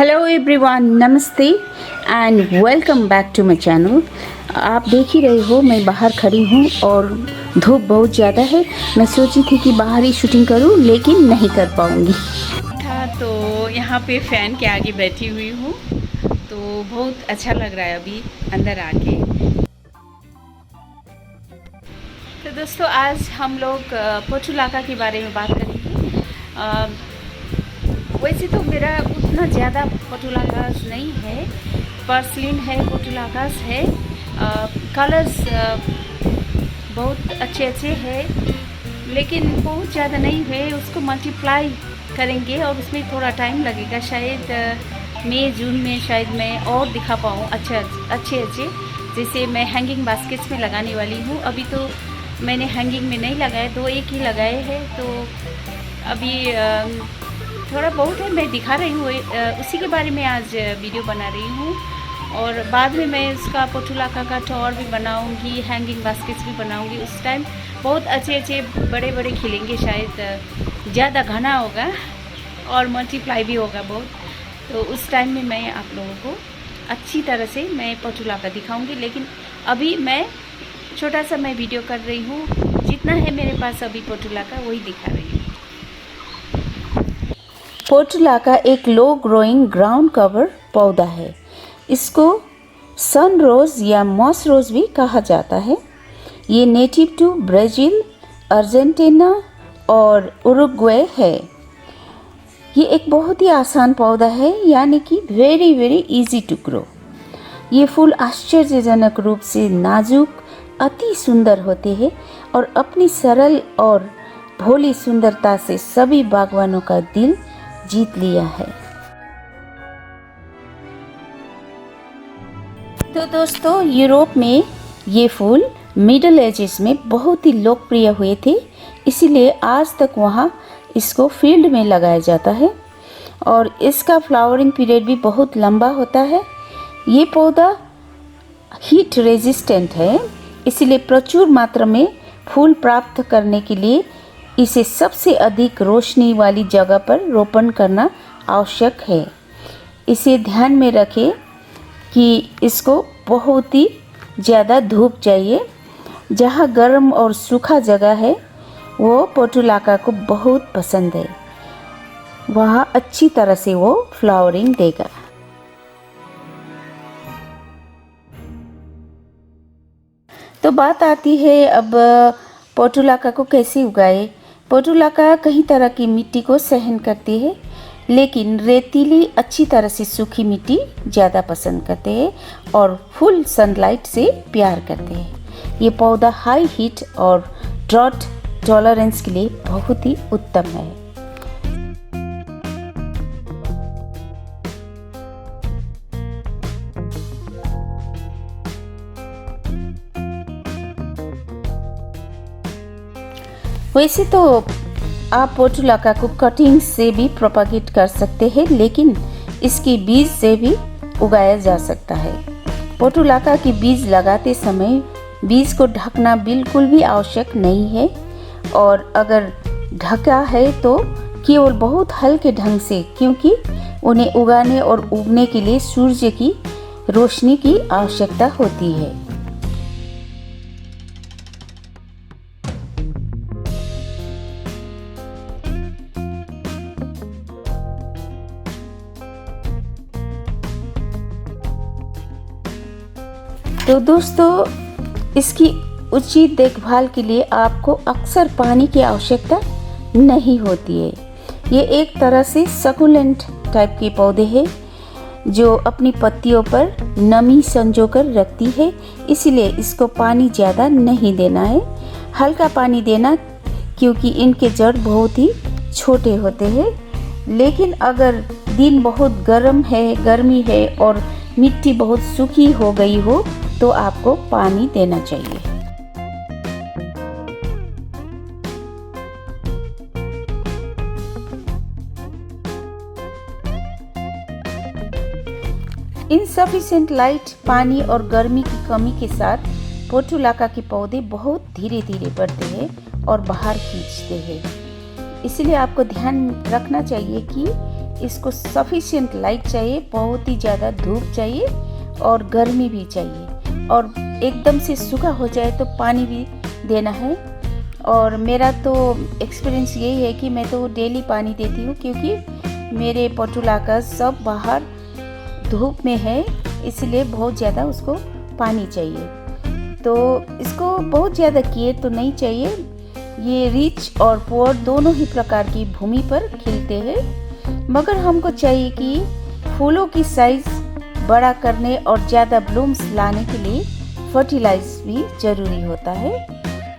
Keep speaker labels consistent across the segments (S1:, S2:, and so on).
S1: Hello everyone, नमस्ते and welcome back to my channel. आप देख ही रहे हो मैं बाहर खड़ी हूँ और धूप बहुत ज़्यादा है। मैं सोची थी कि बाहर ही शूटिंग करूँ लेकिन नहीं कर पाऊँगी। तो यहाँ पे फ़ैन के आगे बैठी हुई हूँ तो बहुत अच्छा लग रहा है अभी अंदर आके। तो दोस्तों आज हम लोग पोर्चुलाका के बारे में बात करेंगे। वैसे तो मेरा उतना ज़्यादा पोर्चुलाकास नहीं है, पर्सलिन है, पोर्चुलाकास है। कलर्स बहुत अच्छे अच्छे हैं लेकिन बहुत ज़्यादा नहीं है। उसको मल्टीप्लाई करेंगे और उसमें थोड़ा टाइम लगेगा। शायद मई जून में शायद मैं और दिखा पाऊँ अच्छे जैसे मैं हैंगिंग बास्केट्स में लगाने वाली हूँ। अभी तो मैंने हैंगिंग में नहीं लगाए, दो एक ही लगाए हैं। तो अभी थोड़ा बहुत है, मैं दिखा रही हूँ, उसी के बारे में आज वीडियो बना रही हूँ। और बाद में मैं उसका पोर्चुलाका का टॉर भी बनाऊँगी, हैंगिंग बास्केट्स भी बनाऊँगी। उस टाइम बहुत अच्छे बड़े बड़े खिलेंगे, शायद ज़्यादा घना होगा और मल्टीप्लाई भी होगा बहुत। तो उस टाइम में मैं आप लोगों को अच्छी तरह से मैं पोर्चुलाका दिखाऊँगी। लेकिन अभी मैं छोटा सा मैं वीडियो कर रही हूँ, जितना है मेरे पास अभी पोर्चुलाका वही दिखा रही हूँ। पोर्चुलाका एक लो ग्रोइंग ग्राउंड कवर पौधा है। इसको सन रोज या मॉस रोज भी कहा जाता है। ये नेटिव टू ब्राज़ील, अर्जेंटीना और उरुग्वे है। ये एक बहुत ही आसान पौधा है, यानी कि very very easy to grow. ये फूल आश्चर्यजनक रूप से नाजुक, अति सुंदर होते हैं और अपनी सरल और भोली सुंदरता से सभी बागवानों का दिल जीत लिया है। तो दोस्तों यूरोप में ये फूल मिडल एजेस में बहुत ही लोकप्रिय हुए थे, इसीलिए आज तक वहाँ इसको फील्ड में लगाया जाता है और इसका फ्लावरिंग पीरियड भी बहुत लंबा होता है। ये पौधा हीट रेजिस्टेंट है, इसीलिए प्रचुर मात्रा में फूल प्राप्त करने के लिए इसे सबसे अधिक रोशनी वाली जगह पर रोपण करना आवश्यक है। इसे ध्यान में रखें कि इसको बहुत ही ज़्यादा धूप चाहिए। जहाँ गर्म और सूखा जगह है वो पोर्चुलाका को बहुत पसंद है, वहाँ अच्छी तरह से वो फ्लावरिंग देगा। तो बात आती है अब पोर्चुलाका को कैसे उगाए। पोर्चुलाका कई तरह की मिट्टी को सहन करती है, लेकिन रेतीली अच्छी तरह से सूखी मिट्टी ज़्यादा पसंद करते हैं और फुल सनलाइट से प्यार करते हैं। ये पौधा हाई हीट और ड्रॉट टॉलरेंस के लिए बहुत ही उत्तम है। वैसे तो आप पोर्चुलाका को कटिंग से भी प्रोपागेट कर सकते हैं, लेकिन इसके बीज से भी उगाया जा सकता है। पोर्चुलाका के बीज लगाते समय बीज को ढकना बिल्कुल भी आवश्यक नहीं है, और अगर ढका है तो केवल बहुत हल्के ढंग से, क्योंकि उन्हें उगाने और उगने के लिए सूर्य की रोशनी की आवश्यकता होती है। तो दोस्तों इसकी उचित देखभाल के लिए आपको अक्सर पानी की आवश्यकता नहीं होती है। ये एक तरह से सकुलेंट टाइप के पौधे हैं जो अपनी पत्तियों पर नमी संजोकर रखती है, इसलिए इसको पानी ज़्यादा नहीं देना है, हल्का पानी देना, क्योंकि इनके जड़ बहुत ही छोटे होते हैं। लेकिन अगर दिन बहुत गर्मी है और मिट्टी बहुत सूखी हो गई हो तो आपको पानी देना चाहिए। इनसफिशिएंट लाइट, पानी और गर्मी की कमी के साथ पोर्चुलाका के पौधे बहुत धीरे धीरे बढ़ते हैं और बाहर खींचते हैं। इसलिए आपको ध्यान रखना चाहिए कि इसको सफिशिएंट लाइट चाहिए, बहुत ही ज़्यादा धूप चाहिए और गर्मी भी चाहिए, और एकदम से सूखा हो जाए तो पानी भी देना है। और मेरा तो एक्सपीरियंस यही है कि मैं तो डेली पानी देती हूँ, क्योंकि मेरे पोटुलाका सब बाहर धूप में है, इसलिए बहुत ज़्यादा उसको पानी चाहिए। तो इसको बहुत ज़्यादा केयर तो नहीं चाहिए। ये रिच और पुअर दोनों ही प्रकार की भूमि पर खिलते हैं, मगर हमको चाहिए कि फूलों की साइज बड़ा करने और ज़्यादा ब्लूम्स लाने के लिए फर्टिलाइज भी ज़रूरी होता है।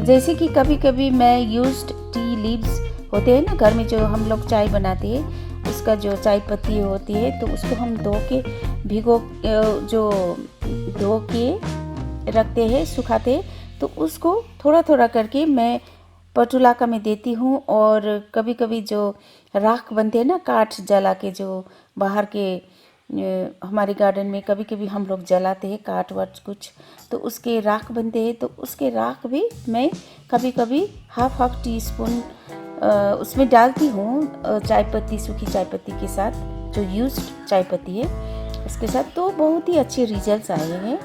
S1: जैसे कि कभी कभी मैं यूज्ड टी लीव्स होते हैं ना, घर में जो हम लोग चाय बनाते हैं, उसका जो चाय पत्ती होती है, तो उसको हम धो के रखते हैं, सुखाते हैं, तो उसको थोड़ा थोड़ा करके मैं पोटुलाका में देती हूँ। और कभी कभी जो राख बनते हैं ना, काठ जला के, जो बाहर के हमारे गार्डन में कभी कभी हम लोग जलाते हैं काठ वाट कुछ, तो उसके राख बनते हैं, तो उसके राख भी मैं कभी कभी हाफ टी स्पून उसमें डालती हूँ, चाय पत्ती, सूखी चाय पत्ती के साथ, जो यूज्ड चाय पत्ती है उसके साथ। तो बहुत ही अच्छे रिजल्ट्स आए हैं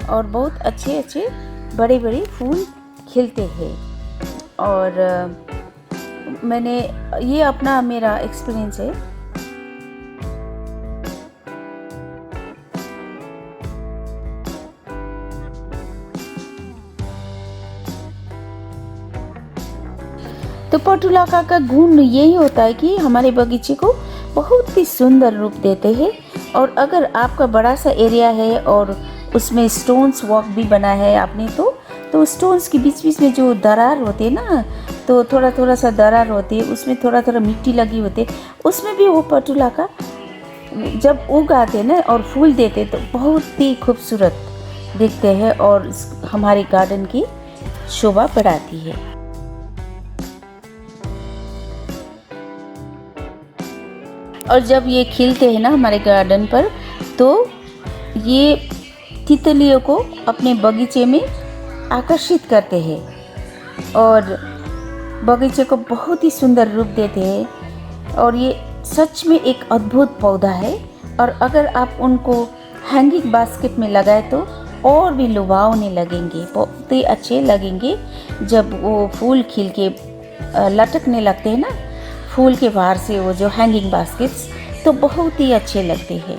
S1: और बहुत अच्छे अच्छे बड़े बड़े फूल खिलते हैं। और मैंने ये अपना मेरा एक्सपीरियंस है। तो पोटुलाका का गुण यही होता है कि हमारे बगीचे को बहुत ही सुंदर रूप देते हैं। और अगर आपका बड़ा सा एरिया है और उसमें स्टोन्स वॉक भी बना है आपने, तो स्टोन्स के बीच बीच में जो दरार होते हैं ना, तो थोड़ा थोड़ा सा दरार होती है, उसमें थोड़ा थोड़ा मिट्टी लगी होती है, उसमें भी वो पोटुलाका जब उग आते हैं ना और फूल देते तो बहुत ही खूबसूरत दिखते हैं और हमारे गार्डन की शोभा बढ़ाती है। और जब ये खिलते हैं ना हमारे गार्डन पर, तो ये तितलियों को अपने बगीचे में आकर्षित करते हैं और बगीचे को बहुत ही सुंदर रूप देते हैं। और ये सच में एक अद्भुत पौधा है, और अगर आप उनको हैंगिंग बास्केट में लगाए तो और भी लुभावने लगेंगे, बहुत ही अच्छे लगेंगे। जब वो फूल खिल के लटकने लगते हैं ना फूल के बाहर से, वो जो हैंगिंग बास्केट्स, तो बहुत ही अच्छे लगते हैं।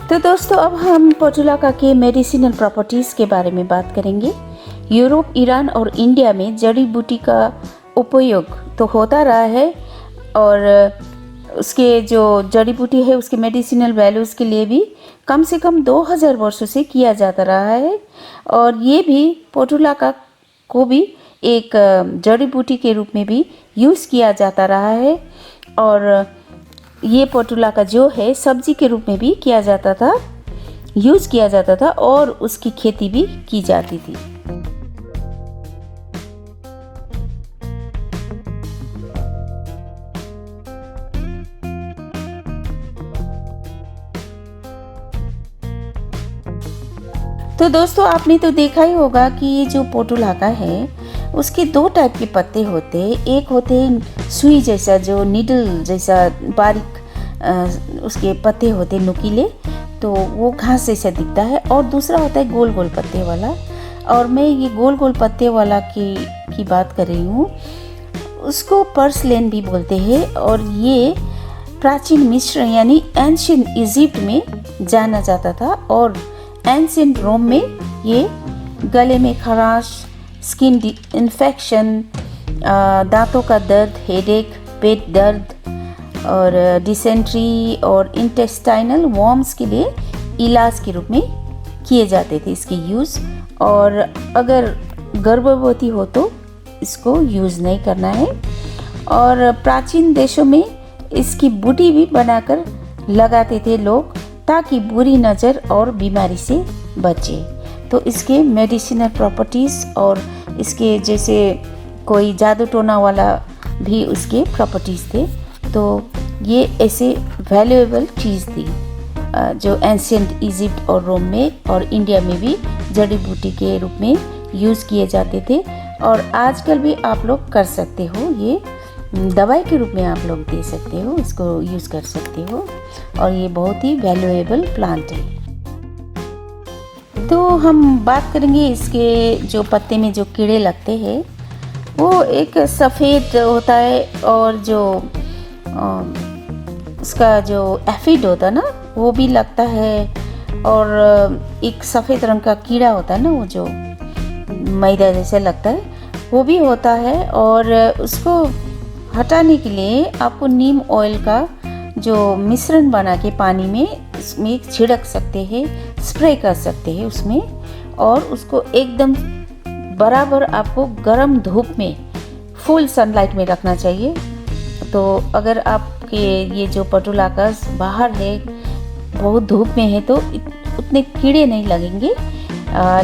S1: तो दोस्तों, अब हम पोटुलाका के मेडिसिनल प्रॉपर्टीज़ के बारे में बात करेंगे। यूरोप, ईरान और इंडिया में जड़ी बूटी का उपयोग तो होता रहा है, और उसके जो जड़ी बूटी है उसके मेडिसिनल वैल्यूज़ के लिए भी कम से कम 2000 वर्षों से किया जाता रहा है। और ये भी पोटुलाका को भी एक जड़ी बूटी के रूप में भी यूज़ किया जाता रहा है। और ये पोटुलाका जो है सब्जी के रूप में भी यूज़ किया जाता था और उसकी खेती भी की जाती थी। तो दोस्तों, आपने तो देखा ही होगा कि ये जो पोटुलाका है उसके 2 टाइप के पत्ते होते हैं। एक होते हैं सुई जैसा, जो नीडल जैसा बारीक उसके पत्ते होते नुकीले, तो वो घास जैसा दिखता है। और दूसरा होता है गोल गोल पत्ते वाला, और मैं ये गोल गोल पत्ते वाला की बात कर रही हूँ। उसको पर्सलेन भी बोलते हैं, और ये प्राचीन मिस्र यानी एंशिएंट इजिप्ट में जाना जाता था। और एंशिएंट रोम में ये गले में खराश, स्किन इन्फेक्शन, दांतों का दर्द, हेडेक, पेट दर्द और डिसेंट्री और इंटेस्टाइनल वॉर्म्स के लिए इलाज के रूप में किए जाते थे इसके यूज़। और अगर गर्भवती हो तो इसको यूज़ नहीं करना है। और प्राचीन देशों में इसकी बूटी भी बनाकर लगाते थे लोग, ताकि बुरी नज़र और बीमारी से बचे। तो इसके मेडिसिनल प्रॉपर्टीज़ और इसके जैसे कोई जादू टोना वाला भी उसके प्रॉपर्टीज़ थे। तो ये ऐसे वैल्यूएबल चीज़ थी। जो एंशियंट इजिप्ट और रोम में और इंडिया में भी जड़ी बूटी के रूप में यूज़ किए जाते थे, और आजकल भी आप लोग कर सकते हो। ये दवाई के रूप में आप लोग दे सकते हो, इसको यूज़ कर सकते हो, और ये बहुत ही वैल्यूएबल प्लांट है। तो हम बात करेंगे इसके जो पत्ते में जो कीड़े लगते हैं, वो एक सफ़ेद होता है, और जो उसका जो एफिड होता है ना वो भी लगता है, और एक सफ़ेद रंग का कीड़ा होता है ना, वो जो मैदा जैसे लगता है, वो भी होता है। और उसको हटाने के लिए आपको नीम ऑयल का जो मिश्रण बना के पानी में उसमें छिड़क सकते हैं, स्प्रे कर सकते हैं उसमें, और उसको एकदम बराबर आपको गर्म धूप में फुल सनलाइट में रखना चाहिए। तो अगर आपके ये जो पटुलाकास बाहर है, बहुत धूप में है, तो उतने कीड़े नहीं लगेंगे।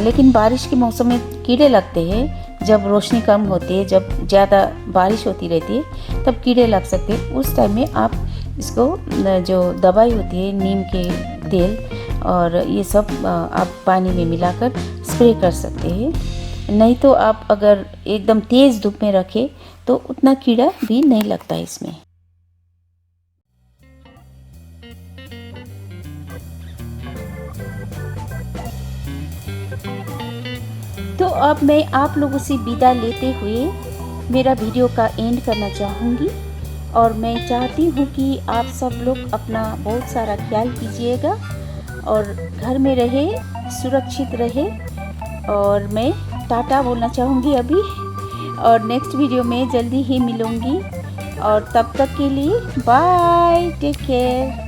S1: लेकिन बारिश के मौसम में कीड़े लगते हैं, जब रोशनी कम होती है, जब ज़्यादा बारिश होती रहती है, तब कीड़े लग सकते हैं। उस टाइम में आप इसको जो दवाई होती है, नीम के तेल और ये सब आप पानी में मिलाकर स्प्रे कर सकते हैं। नहीं तो आप अगर एकदम तेज़ धूप में रखें तो उतना कीड़ा भी नहीं लगता है इसमें। तो अब मैं आप लोगों से विदा लेते हुए मेरा वीडियो का एंड करना चाहूँगी, और मैं चाहती हूँ कि आप सब लोग अपना बहुत सारा ख्याल कीजिएगा और घर में रहे, सुरक्षित रहे। और मैं टाटा बोलना चाहूँगी अभी, और नेक्स्ट वीडियो में जल्दी ही मिलूँगी, और तब तक के लिए बाय, टेक केयर।